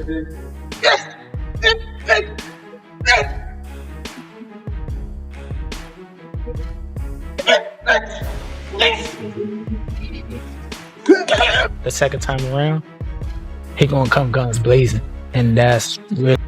The second time around, he gonna come guns blazing, and that's really.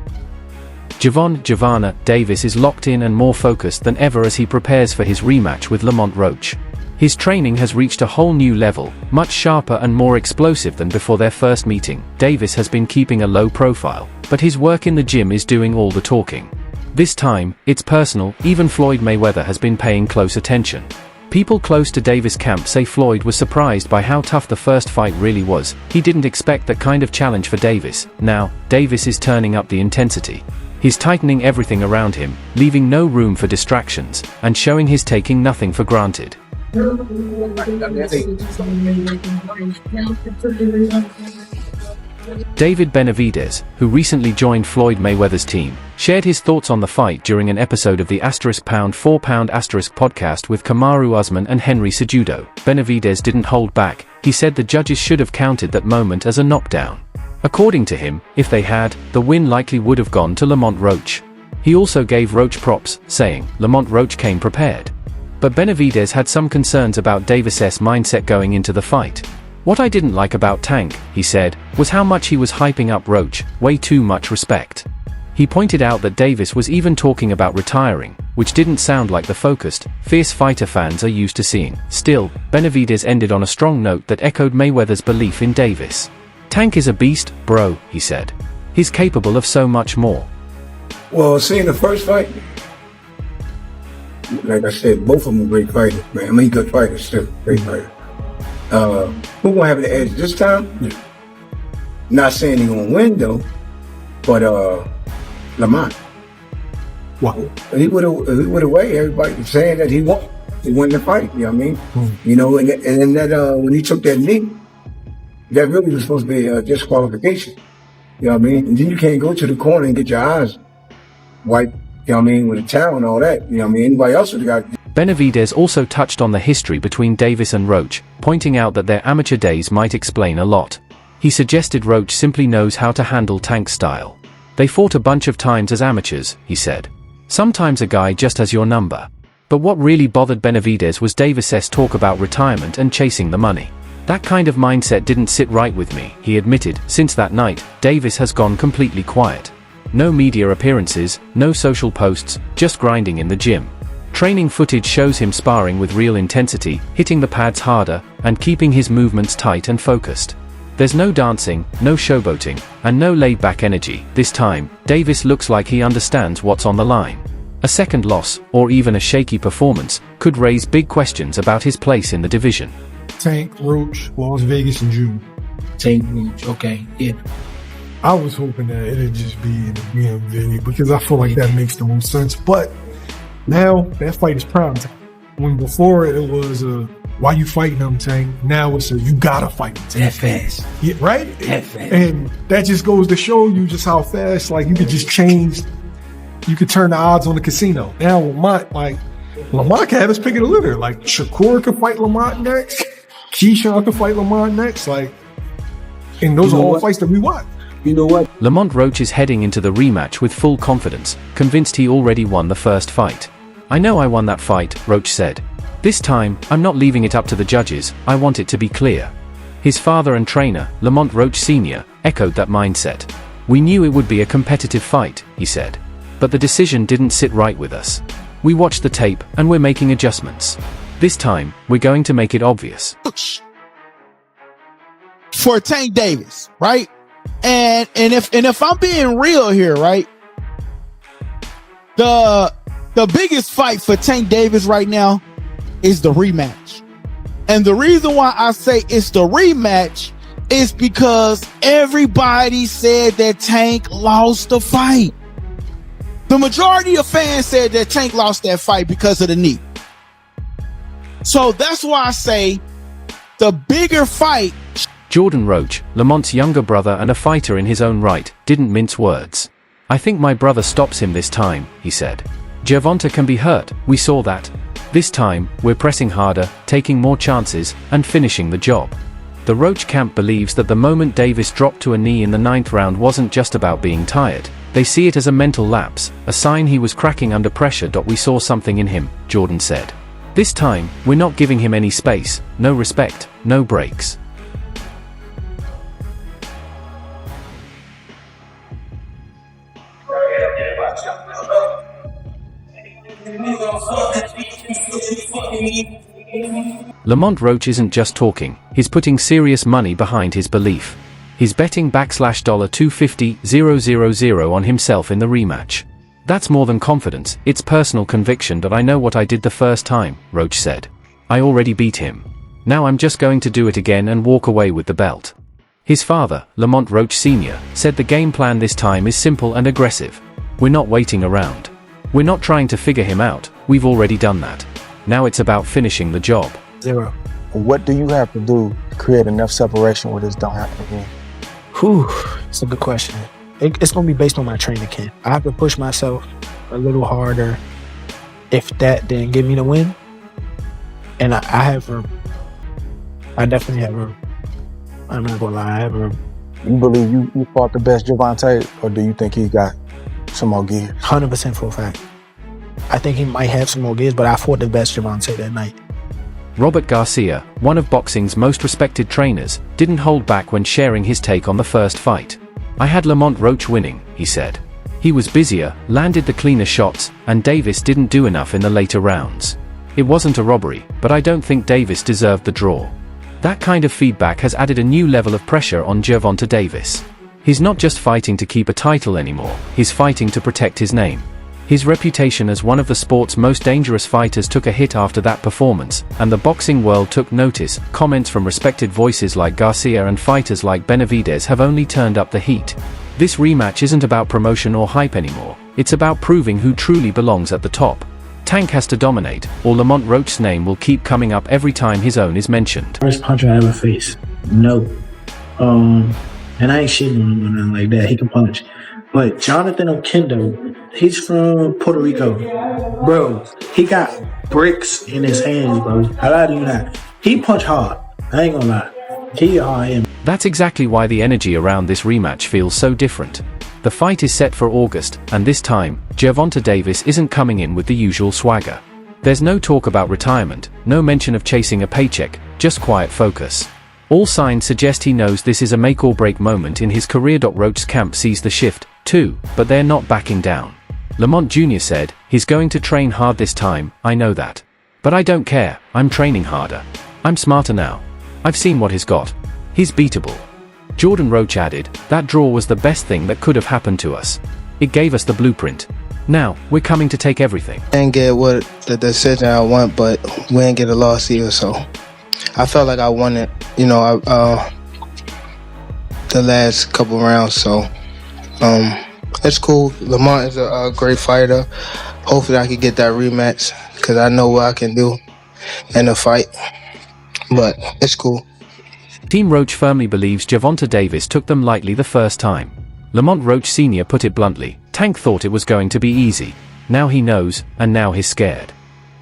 Gervonta Davis is locked in and more focused than ever as he prepares for his rematch with Lamont Roach. His training has reached a whole new level, much sharper and more explosive than before their first meeting. Davis has been keeping a low profile, but his work in the gym is doing all the talking. This time, it's personal. Even Floyd Mayweather has been paying close attention. People close to Davis' camp say Floyd was surprised by how tough the first fight really was. He didn't expect that kind of challenge for Davis. Now, Davis is turning up the intensity. He's tightening everything around him, leaving no room for distractions, and showing he's taking nothing for granted. David Benavidez, who recently joined Floyd Mayweather's team, shared his thoughts on the fight during an episode of the *4# podcast with Kamaru Usman and Henry Cejudo. Benavidez didn't hold back. He said the judges should have counted that moment as a knockdown. According to him, if they had, the win likely would have gone to Lamont Roach. He also gave Roach props, saying, "Lamont Roach came prepared." But Benavidez had some concerns about Davis's mindset going into the fight. "What I didn't like about Tank," he said, "was how much he was hyping up Roach, way too much respect." He pointed out that Davis was even talking about retiring, which didn't sound like the focused, fierce fighter fans are used to seeing. Still, Benavidez ended on a strong note that echoed Mayweather's belief in Davis. "Tank is a beast, bro," he said. "He's capable of so much more." Well, seeing the first fight, like I said, both of them are great fighters, man. I mean, good fighters, still great fighters. Who gonna have the edge this time? Yeah. Not saying he gonna win though, but Lamont. What? He would have waited. Everybody was saying that he won the fight. You know what I mean? You know, and then that when he took that knee, that really was supposed to be a disqualification. You know what I mean? And then you can't go to the corner and get your eyes wiped. You know what I mean? With a towel and all that. You know what I mean? Anybody else would have got. Benavidez also touched on the history between Davis and Roach, pointing out that their amateur days might explain a lot. He suggested Roach simply knows how to handle Tank style. "They fought a bunch of times as amateurs," he said. "Sometimes a guy just has your number." But what really bothered Benavidez was Davis's talk about retirement and chasing the money. "That kind of mindset didn't sit right with me," he admitted. Since that night, Davis has gone completely quiet. No media appearances, no social posts, just grinding in the gym. Training footage shows him sparring with real intensity, hitting the pads harder, and keeping his movements tight and focused. There's no dancing, no showboating, and no laid-back energy. This time, Davis looks like he understands what's on the line. A second loss, or even a shaky performance, could raise big questions about his place in the division. Tank, Roach, Las Vegas in June. Tank, Roach, okay, yeah. I was hoping that it'd just be in the BMV because I feel like that makes the most sense. But now that fight is prime time. When before it was why you fighting him, Tank? Now it's you gotta fight him, Tank. That fast. Yeah, right? That fast. And that just goes to show you just how fast, like you could just change, you could turn the odds on the casino. Now Lamont can have his pick of the litter. Like Shakur could fight Lamont next. Keyshawn could fight Lamont next. Like, and those are all fights that we want. You know what? Lamont Roach is heading into the rematch with full confidence, convinced he already won the first fight. "I know I won that fight," Roach said. "This time, I'm not leaving it up to the judges, I want it to be clear." His father and trainer, Lamont Roach Sr., echoed that mindset. "We knew it would be a competitive fight," he said. "But the decision didn't sit right with us. We watched the tape, and we're making adjustments. This time, we're going to make it obvious." For Tank Davis, right? And if I'm being real here, right? The biggest fight for Tank Davis right now is the rematch. And the reason why I say it's the rematch is because everybody said that Tank lost the fight. The majority of fans said that Tank lost that fight because of the knee. So that's why I say the bigger fight. Jordan Roach, Lamont's younger brother and a fighter in his own right, didn't mince words. "I think my brother stops him this time," he said. "Gervonta can be hurt, we saw that. This time, we're pressing harder, taking more chances, and finishing the job." The Roach camp believes that the moment Davis dropped to a knee in the 9th round wasn't just about being tired. They see it as a mental lapse, a sign he was cracking under pressure. We saw something in him, Jordan said. This time, we're not giving him any space, no respect, no breaks. Lamont Roach isn't just talking, he's putting serious money behind his belief. He's betting $250,000 on himself in the rematch. That's more than confidence, it's personal conviction that I know what I did the first time, Roach said. I already beat him. Now I'm just going to do it again and walk away with the belt. His father, Lamont Roach Sr., said the game plan this time is simple and aggressive. We're not waiting around. We're not trying to figure him out, we've already done that. Now it's about finishing the job. 0. What do you have to do to create enough separation where this don't happen again? Whew, it's a good question. It's going to be based on my training camp. I have to push myself a little harder. If that didn't give me the win, and I have room. I definitely have room. I'm not going to lie, I have room. You believe you fought the best Gervonta, or do you think he got some more gears? 100% for a fact. I think he might have some more gears, but I fought the best Gervonta that night. Robert Garcia, one of boxing's most respected trainers, didn't hold back when sharing his take on the first fight. I had Lamont Roach winning, he said. He was busier, landed the cleaner shots, and Davis didn't do enough in the later rounds. It wasn't a robbery, but I don't think Davis deserved the draw. That kind of feedback has added a new level of pressure on Gervonta Davis. He's not just fighting to keep a title anymore, he's fighting to protect his name. His reputation as one of the sport's most dangerous fighters took a hit after that performance, and the boxing world took notice. Comments from respected voices like Garcia and fighters like Benavidez have only turned up the heat. This rematch isn't about promotion or hype anymore, it's about proving who truly belongs at the top. Tank has to dominate, or Lamont Roach's name will keep coming up every time his own is mentioned. First punch I ever faced, no. And I ain't shitting on him or nothing like that, he can punch. But Jonathan Okendo, he's from Puerto Rico. Bro, he got bricks in his hands, bro. I lie to you not. He punch hard. I ain't gonna lie. He hard. That's exactly why the energy around this rematch feels so different. The fight is set for August, and this time, Gervonta Davis isn't coming in with the usual swagger. There's no talk about retirement, no mention of chasing a paycheck, just quiet focus. All signs suggest he knows this is a make-or-break moment in his career. Roach's camp sees the shift, too, but they're not backing down. Lamont Jr. said, he's going to train hard this time, I know that. But I don't care, I'm training harder. I'm smarter now. I've seen what he's got. He's beatable. Jordan Roach added, that draw was the best thing that could have happened to us. It gave us the blueprint. Now, we're coming to take everything. I didn't get what the decision I want, but we didn't get a loss either, so I felt like I won it, the last couple rounds, so it's cool. Lamont is a great fighter. Hopefully I can get that rematch because I know what I can do in a fight, but it's cool. Team Roach firmly believes Gervonta Davis took them lightly the first time. Lamont Roach Sr. put it bluntly, Tank thought it was going to be easy. Now he knows, and now he's scared.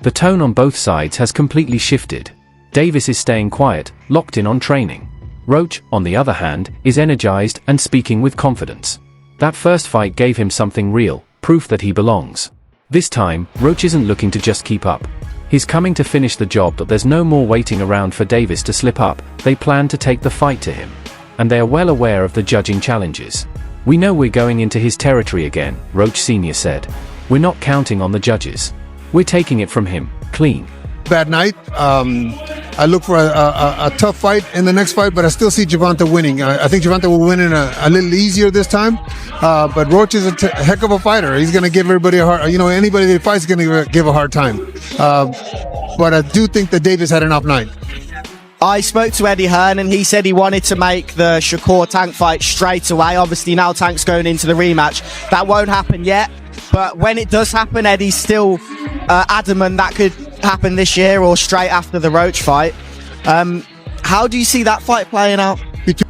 The tone on both sides has completely shifted. Davis is staying quiet, locked in on training. Roach, on the other hand, is energized and speaking with confidence. That first fight gave him something real, proof that he belongs. This time, Roach isn't looking to just keep up. He's coming to finish the job. That there's no more waiting around for Davis to slip up. They plan to take the fight to him. And they are well aware of the judging challenges. We know we're going into his territory again, Roach Sr. said. We're not counting on the judges. We're taking it from him, clean. Bad night. I look for a tough fight in the next fight, but I still see Gervonta winning. I think Gervonta will win in a little easier this time. But Roach is a heck of a fighter. He's going to give everybody a hard, anybody that fights is going to give a hard time. But I do think that Davis had an off night. I spoke to Eddie Hearn and he said he wanted to make the Shakur Tank fight straight away. Obviously now Tank's going into the rematch. That won't happen yet. But when it does happen, Eddie's still adamant that could happen this year or straight after the Roach fight. How do you see that fight playing out?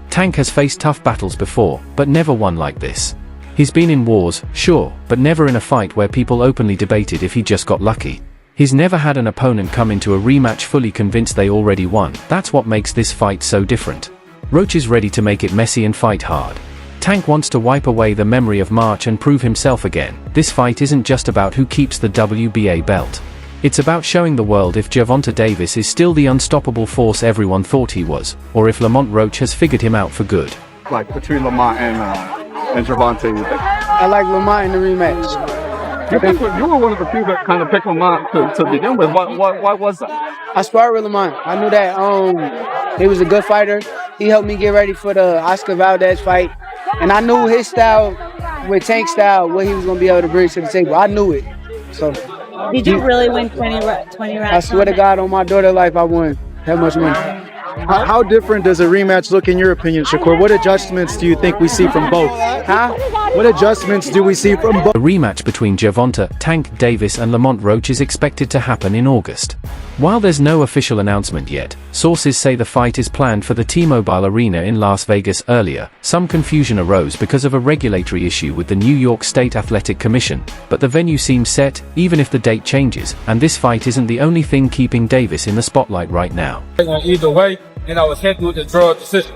Tank has faced tough battles before, but never one like this. He's been in wars, sure, but never in a fight where people openly debated if he just got lucky. He's never had an opponent come into a rematch fully convinced they already won. That's what makes this fight so different. Roach is ready to make it messy and fight hard. Tank wants to wipe away the memory of March and prove himself again. This fight isn't just about who keeps the WBA belt. It's about showing the world if Gervonta Davis is still the unstoppable force everyone thought he was, or if Lamont Roach has figured him out for good. Like between Lamont and Gervonta, you think? I like Lamont in the rematch. You were one of the few that kind of picked Lamont to begin with. Why was that? I sparred with Lamont. I knew that he was a good fighter. He helped me get ready for the Oscar Valdez fight. And I knew his style with Tank style, what he was going to be able to bring to the table. I knew it. So, did you really win 20 rounds? I swear to God, on my daughter's life, I won that much money. How different does a rematch look in your opinion, Shakur? What adjustments do you think we see from both? What adjustments do we see from both? The rematch between Gervonta, Tank Davis and Lamont Roach is expected to happen in August. While there's no official announcement yet, sources say the fight is planned for the T-Mobile Arena in Las Vegas earlier. Some confusion arose because of a regulatory issue with the New York State Athletic Commission, but the venue seems set, even if the date changes, and this fight isn't the only thing keeping Davis in the spotlight right now. Either way, and I was happy with the draw decision.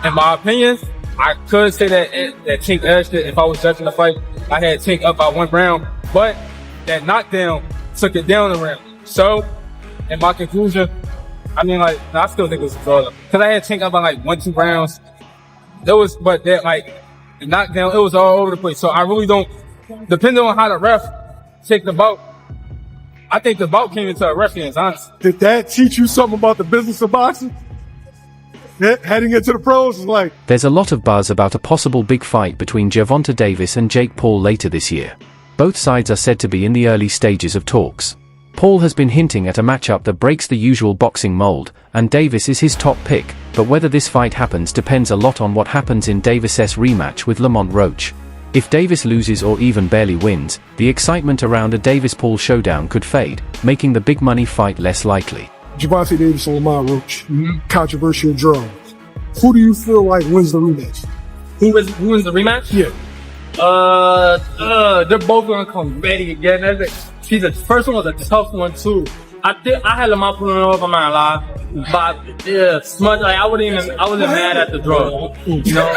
In my opinion, I could say that Tink edged it if I was judging the fight. I had Tink up by 1 round, but that knockdown took it down a round. So, in my conclusion, I still think it was a draw. Because I had Tink up by 1-2 rounds. But the knockdown, it was all over the place. So I really don't, depending on how the ref take the bout, I think the bout came into a ref hands, honestly. Did that teach you something about the business of boxing? Heading into the pros is like... There's a lot of buzz about a possible big fight between Gervonta Davis and Jake Paul later this year. Both sides are said to be in the early stages of talks. Paul has been hinting at a matchup that breaks the usual boxing mold, and Davis is his top pick, but whether this fight happens depends a lot on what happens in Davis' rematch with Lamont Roach. If Davis loses or even barely wins, the excitement around a Davis-Paul showdown could fade, making the big money fight less likely. Gervonta Davis and Lamont Roach, controversial draw. Who do you feel like wins the rematch? Who wins the rematch? Yeah. They're both gonna come ready again. See, the first one was a tough one too. I had Lamont pulling it off, I'm not gonna lie. But yeah, smudge, I wasn't mad at the draw. You know?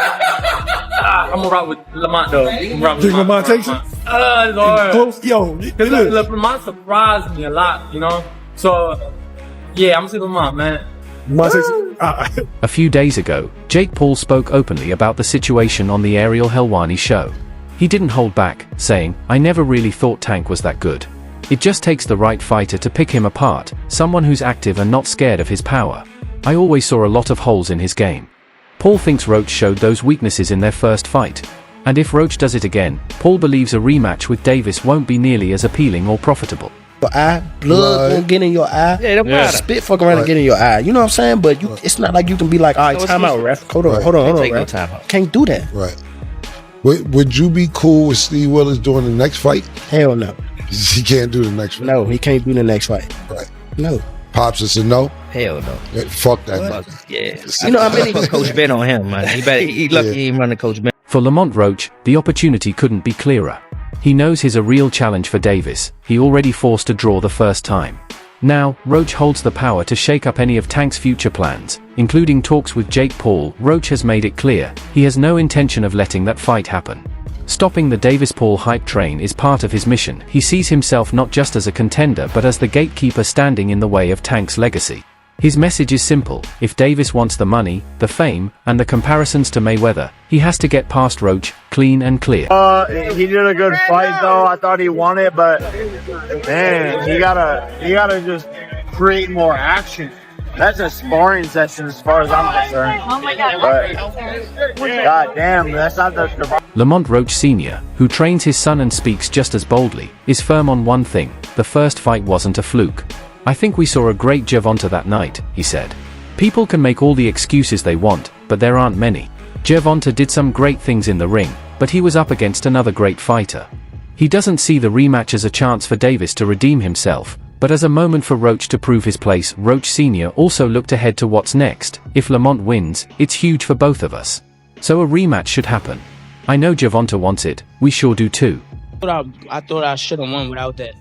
I'm gonna rock with Lamont though. Think Lamont takes it? It's hard. Close, yo. Because Lamont surprised me a lot, you know? So, yeah, I'm gonna say Lamont, man. A few days ago, Jake Paul spoke openly about the situation on the Ariel Helwani show. He didn't hold back, saying, "I never really thought Tank was that good. It just takes the right fighter to pick him apart, someone who's active and not scared of his power. I always saw a lot of holes in his game." Paul thinks Roach showed those weaknesses in their first fight. And if Roach does it again, Paul believes a rematch with Davis won't be nearly as appealing or profitable. Your eye, blood won't get in your eye. Yeah, don't matter. Spit fuck around and get in your eye. You know what I'm saying? But it's not like you can be like, all right, time out, ref. Hold on, ref. Can't do that. Right. Would you be cool with Steve Willis doing the next fight? Hell no. He can't do the next fight. No, he can't do the next fight. Right. No. Pops us a no? Hell no. Yeah, fuck that. Yeah. You know how many Coach Ben on him, man. He lucky he ain't running Coach Ben. For Lamont Roach, the opportunity couldn't be clearer. He knows he's a real challenge for Davis. He already forced a draw the first time. Now, Roach holds the power to shake up any of Tank's future plans, including talks with Jake Paul. Roach has made it clear he has no intention of letting that fight happen. Stopping the Davis-Paul hype train is part of his mission. He sees himself not just as a contender but as the gatekeeper standing in the way of Tank's legacy. His message is simple: if Davis wants the money, the fame, and the comparisons to Mayweather, he has to get past Roach, clean and clear. He did a good fight though. I thought he won it, but man, he gotta just create more action. That's a sparring session as far as I'm concerned. Oh my God. But god damn, that's not the Lamont Roach Sr., who trains his son and speaks just as boldly, is firm on one thing: the first fight wasn't a fluke. "I think we saw a great Gervonta that night," he said. "People can make all the excuses they want, but there aren't many. Gervonta did some great things in the ring, but he was up against another great fighter." He doesn't see the rematch as a chance for Davis to redeem himself, but as a moment for Roach to prove his place. Roach Sr. also looked ahead to what's next. If Lamont wins, it's huge for both of us. So a rematch should happen. I know Gervonta wants it, we sure do too. I thought I should have won without that.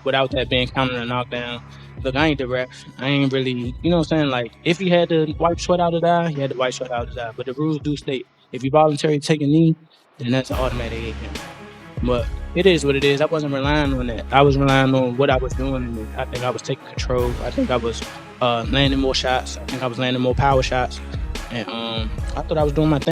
without that being counted a knockdown. Look, I ain't the ref. I ain't really, you know what I'm saying? Like, if he had to wipe sweat out his eye, he had to wipe sweat out his eye. But the rules do state if you voluntarily take a knee, then that's an automatic 8 count. But it is what it is. I wasn't relying on that. I was relying on what I was doing, and I think I was taking control. I think I was landing more shots. I think I was landing more power shots, and I thought I was doing my thing.